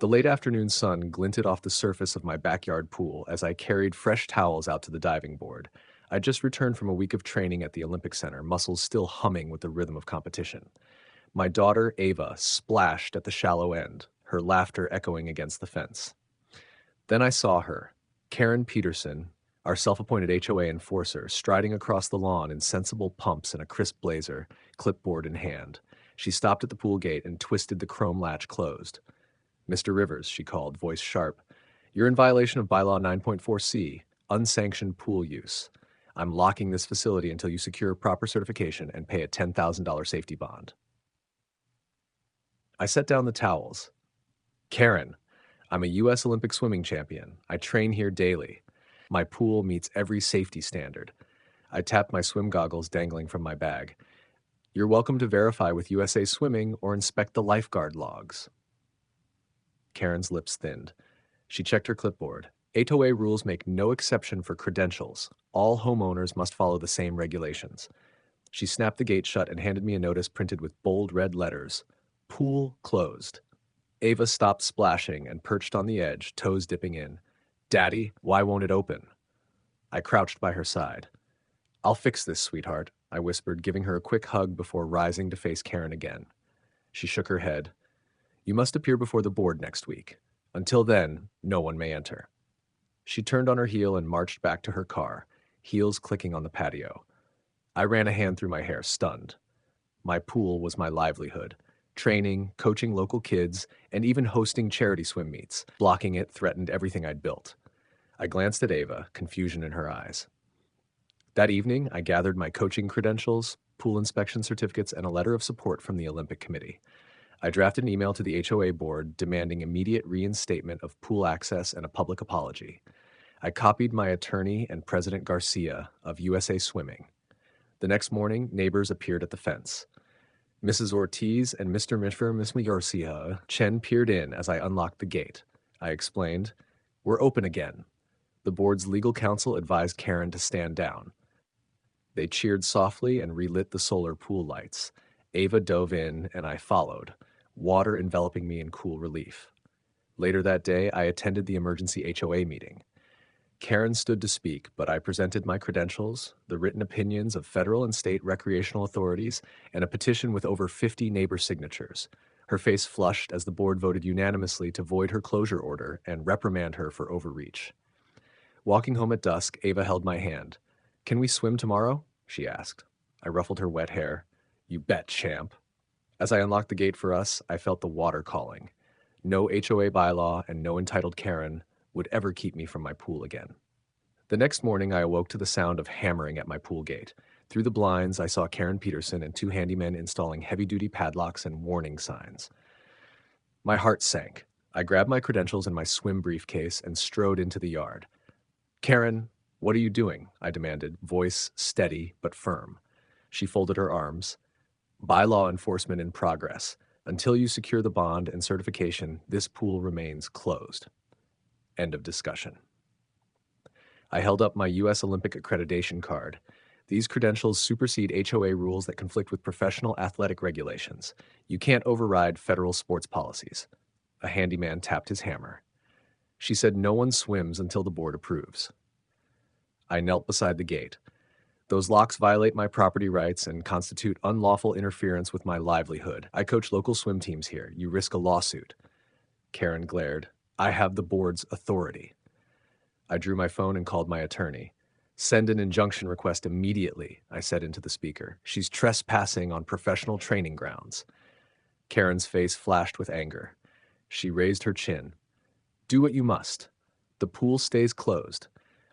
The late afternoon sun glinted off the surface of my backyard pool as I carried fresh towels out to the diving board. I'd just returned from a week of training at the Olympic Center, muscles still humming with the rhythm of competition. My daughter, Ava, splashed at the shallow end, her laughter echoing against the fence. Then I saw her, Karen Peterson, our self-appointed HOA enforcer, striding across the lawn in sensible pumps and a crisp blazer, clipboard in hand. She stopped at the pool gate and twisted the chrome latch closed. "Mr. Rivers," she called, voice sharp, "you're in violation of Bylaw 9.4C, unsanctioned pool use. I'm locking this facility until you secure proper certification and pay a $10,000 safety bond." I set down the towels. "Karen, I'm a U.S. Olympic swimming champion. I train here daily. My pool meets every safety standard." I tapped my swim goggles dangling from my bag. "You're welcome to verify with USA Swimming or inspect the lifeguard logs." Karen's lips thinned. She checked her clipboard. HOA rules make no exception for credentials. All homeowners must follow the same regulations. She snapped the gate shut and handed me a notice printed with bold red letters. "Pool closed." Ava stopped splashing and perched on the edge, toes dipping in. "Daddy, why won't it open?" I crouched by her side. "I'll fix this, sweetheart," I whispered, giving her a quick hug before rising to face Karen again. She shook her head. "You must appear before the board next week. Until then, no one may enter." She turned on her heel and marched back to her car, heels clicking on the patio. I ran a hand through my hair, stunned. My pool was my livelihood. Training, coaching local kids, and even hosting charity swim meets. Blocking it threatened everything I'd built. I glanced at Ava, confusion in her eyes. That evening, I gathered my coaching credentials, pool inspection certificates, and a letter of support from the Olympic Committee. I drafted an email to the HOA board demanding immediate reinstatement of pool access and a public apology. I copied my attorney and President Garcia of USA Swimming. The next morning, neighbors appeared at the fence. Mrs. Ortiz and Mr. Miss Garcia Chen peered in as I unlocked the gate. I explained, "We're open again." The board's legal counsel advised Karen to stand down. They cheered softly and relit the solar pool lights. Ava dove in, and I followed, water enveloping me in cool relief. Later that day, I attended the emergency HOA meeting. Karen stood to speak, but I presented my credentials, the written opinions of federal and state recreational authorities, and a petition with over 50 neighbor signatures. Her face flushed as the board voted unanimously to void her closure order and reprimand her for overreach. Walking home at dusk, Ava held my hand. "Can we swim tomorrow?" she asked. I ruffled her wet hair. "You bet, champ." As I unlocked the gate for us, I felt the water calling. No HOA bylaw and no entitled Karen would ever keep me from my pool again. The next morning, I awoke to the sound of hammering at my pool gate. Through the blinds, I saw Karen Peterson and two handymen installing heavy-duty padlocks and warning signs. My heart sank. I grabbed my credentials and my swim briefcase and strode into the yard. "Karen, what are you doing?" I demanded, voice steady but firm. She folded her arms. "Bylaw enforcement in progress. Until you secure the bond and certification, this pool remains closed." End of discussion. I held up my U.S. Olympic accreditation card. These credentials supersede HOA rules that conflict with professional athletic regulations. You can't override federal sports policies. A handyman tapped his hammer. She said no one swims until the board approves. I knelt beside the gate. "Those locks violate my property rights and constitute unlawful interference with my livelihood. I coach local swim teams here. You risk a lawsuit." Karen glared. "I have the board's authority." I drew my phone and called my attorney. "Send an injunction request immediately," I said into the speaker. "She's trespassing on professional training grounds." Karen's face flashed with anger. She raised her chin. "Do what you must. The pool stays closed."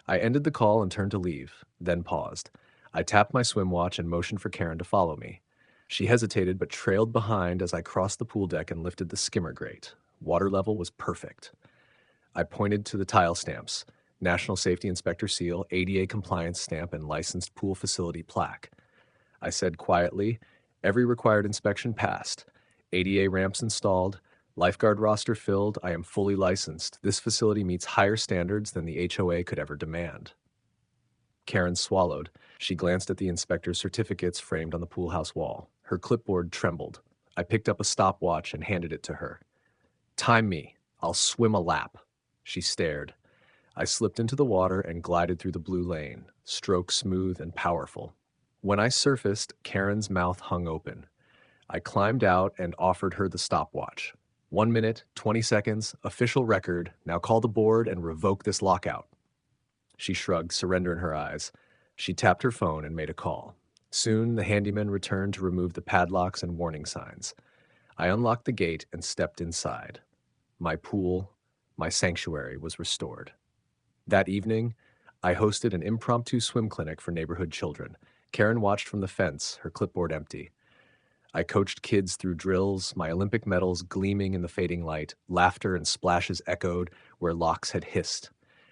I ended the call and turned to leave, then paused. I tapped my swim watch and motioned for Karen to follow me. She hesitated but trailed behind as I crossed the pool deck and lifted the skimmer grate. Water level was perfect. I pointed to the tile stamps, National Safety Inspector seal, ADA compliance stamp, and licensed pool facility plaque. I said quietly, "Every required inspection passed. ADA ramps installed. Lifeguard roster filled. I am fully licensed. This facility meets higher standards than the HOA could ever demand." Karen swallowed. She glanced at the inspector's certificates framed on the pool house wall. Her clipboard trembled. I picked up a stopwatch and handed it to her. "Time me. I'll swim a lap. She stared. I slipped into the water and glided through the blue lane, stroke smooth and powerful. When I surfaced, Karen's mouth hung open. I climbed out and offered her the stopwatch. 1 minute, 20 seconds, official record. Now call the board and revoke this lockout. She shrugged, surrender in her eyes. She tapped her phone and made a call. Soon, the handyman returned to remove the padlocks and warning signs. I unlocked the gate and stepped inside. My pool, my sanctuary was restored. That evening, I hosted an impromptu swim clinic for neighborhood children. Karen watched from the fence, her clipboard empty. I coached kids through drills, my Olympic medals gleaming in the fading light, laughter and splashes echoed where locks had hissed.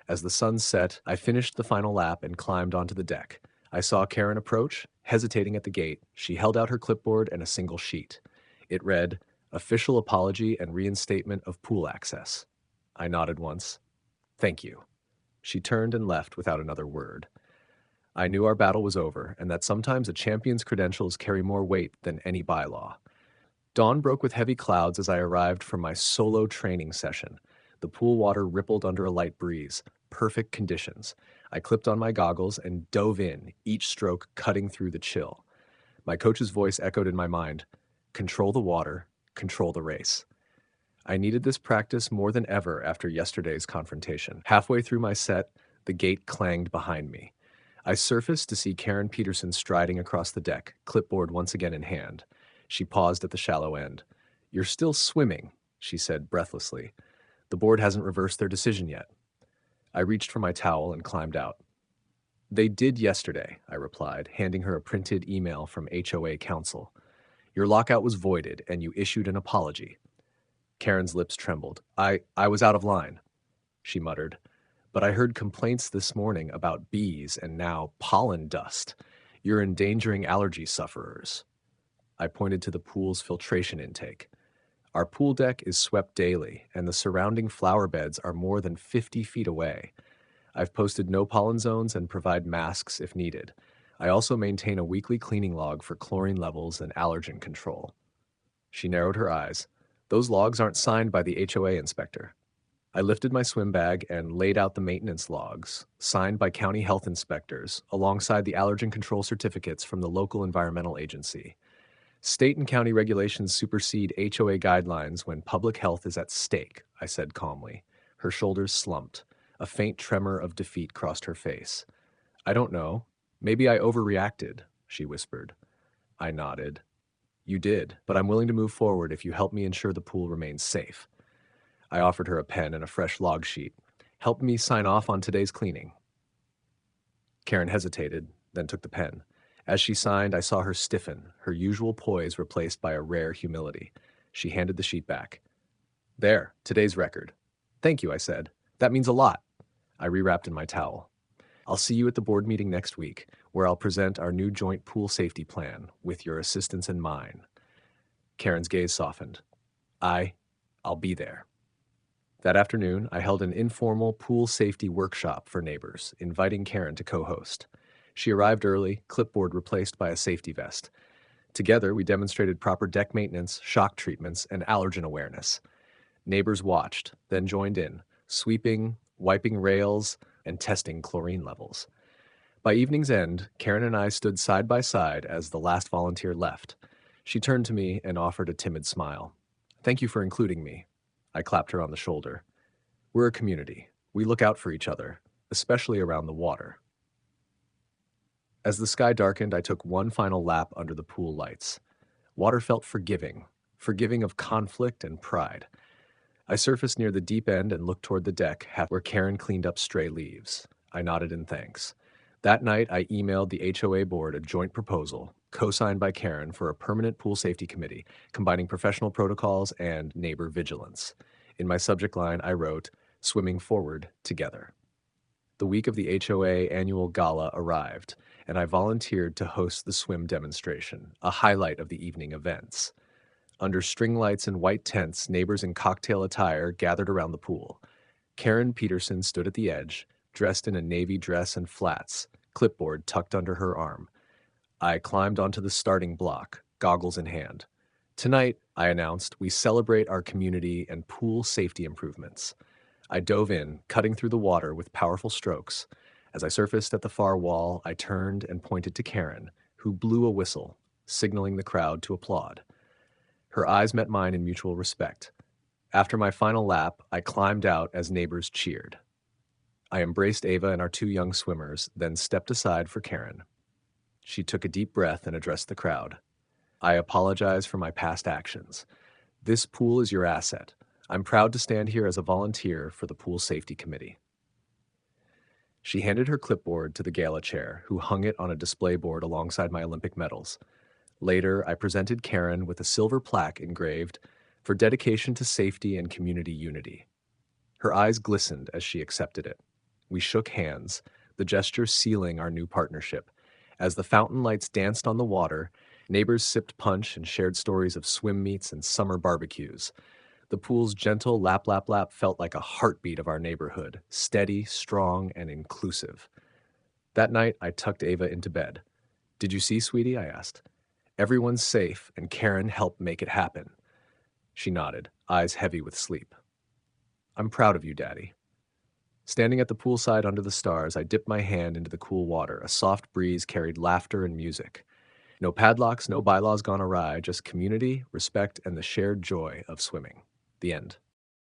As the sun set, I finished the final lap and climbed onto the deck. I saw Karen approach, hesitating at the gate. She held out her clipboard and a single sheet. It read, "Official apology and reinstatement of pool access." I nodded once. "Thank you." She turned and left without another word. I knew our battle was over, and that sometimes a champion's credentials carry more weight than any bylaw. Dawn broke with heavy clouds as I arrived for my solo training session. The pool water rippled under a light breeze. Perfect conditions. I clipped on my goggles and dove in, each stroke cutting through the chill. My coach's voice echoed in my mind, "Control the water, control the race." I needed this practice more than ever after yesterday's confrontation. Halfway through my set, the gate clanged behind me. I surfaced to see Karen Peterson striding across the deck, clipboard once again in hand. She paused at the shallow end. "You're still swimming," she said breathlessly. "The board hasn't reversed their decision yet." I reached for my towel and climbed out. "They did yesterday," I replied, handing her a printed email from HOA counsel. "Your lockout was voided, and you issued an apology." Karen's lips trembled. I was out of line," she muttered. "But I heard complaints this morning about bees and now pollen dust. You're endangering allergy sufferers." I pointed to the pool's filtration intake. "Our pool deck is swept daily, and the surrounding flower beds are more than 50 feet away. I've posted no pollen zones and provide masks if needed. I also maintain a weekly cleaning log for chlorine levels and allergen control." She narrowed her eyes. "Those logs aren't signed by the HOA inspector." I lifted my swim bag and laid out the maintenance logs, signed by county health inspectors, alongside the allergen control certificates from the local environmental agency. "State and county regulations supersede HOA guidelines when public health is at stake," I said calmly. Her shoulders slumped. A faint tremor of defeat crossed her face. "I don't know. Maybe I overreacted," she whispered. I nodded. "You did, but I'm willing to move forward if you help me ensure the pool remains safe." I offered her a pen and a fresh log sheet. "Help me sign off on today's cleaning." Karen hesitated, then took the pen. As she signed, I saw her stiffen, her usual poise replaced by a rare humility. She handed the sheet back. "There, today's record." "Thank you," I said. "That means a lot." I rewrapped in my towel. "I'll see you at the board meeting next week, where I'll present our new joint pool safety plan, with your assistance and mine." Karen's gaze softened. I'll be there." That afternoon, I held an informal pool safety workshop for neighbors, inviting Karen to co-host. She arrived early, clipboard replaced by a safety vest. Together, we demonstrated proper deck maintenance, shock treatments, and allergen awareness. Neighbors watched, then joined in, sweeping, wiping rails, and testing chlorine levels. By evening's end, Karen and I stood side by side as the last volunteer left. She turned to me and offered a timid smile. "Thank you for including me." I clapped her on the shoulder. "We're a community. We look out for each other, especially around the water." As the sky darkened, I took one final lap under the pool lights. Water felt forgiving of conflict and pride. I surfaced near the deep end and looked toward the deck, where Karen cleaned up stray leaves. I nodded in thanks. That night, I emailed the HOA board a joint proposal, co-signed by Karen, for a permanent pool safety committee, combining professional protocols and neighbor vigilance. In my subject line, I wrote, "Swimming forward together." The week of the HOA annual gala arrived, and I volunteered to host the swim demonstration, a highlight of the evening events. Under string lights and white tents, neighbors in cocktail attire gathered around the pool. Karen Peterson stood at the edge, dressed in a navy dress and flats, clipboard tucked under her arm. I climbed onto the starting block, goggles in hand. Tonight, I announced, we celebrate our community and pool safety improvements. I dove in, cutting through the water with powerful strokes. As I surfaced at the far wall, I turned and pointed to Karen, who blew a whistle, signaling the crowd to applaud. Her eyes met mine in mutual respect. After my final lap, I climbed out as neighbors cheered. I embraced Ava and our two young swimmers, then stepped aside for Karen. She took a deep breath and addressed the crowd. I apologize for my past actions. This pool is your asset. I'm proud to stand here as a volunteer for the Pool Safety Committee. She handed her clipboard to the gala chair, who hung it on a display board alongside my Olympic medals. Later, I presented Karen with a silver plaque engraved, "For dedication to safety and community unity." Her eyes glistened as she accepted it. We shook hands, the gesture sealing our new partnership. As the fountain lights danced on the water, neighbors sipped punch and shared stories of swim meets and summer barbecues. The pool's gentle lap, lap, lap felt like a heartbeat of our neighborhood, steady, strong, and inclusive. That night, I tucked Ava into bed. "Did you see, sweetie?" I asked. "Everyone's safe, and Karen helped make it happen." She nodded, eyes heavy with sleep. "I'm proud of you, Daddy." Standing at the poolside under the stars, I dipped my hand into the cool water. A soft breeze carried laughter and music. No padlocks, no bylaws gone awry, just community, respect, and the shared joy of swimming. The end.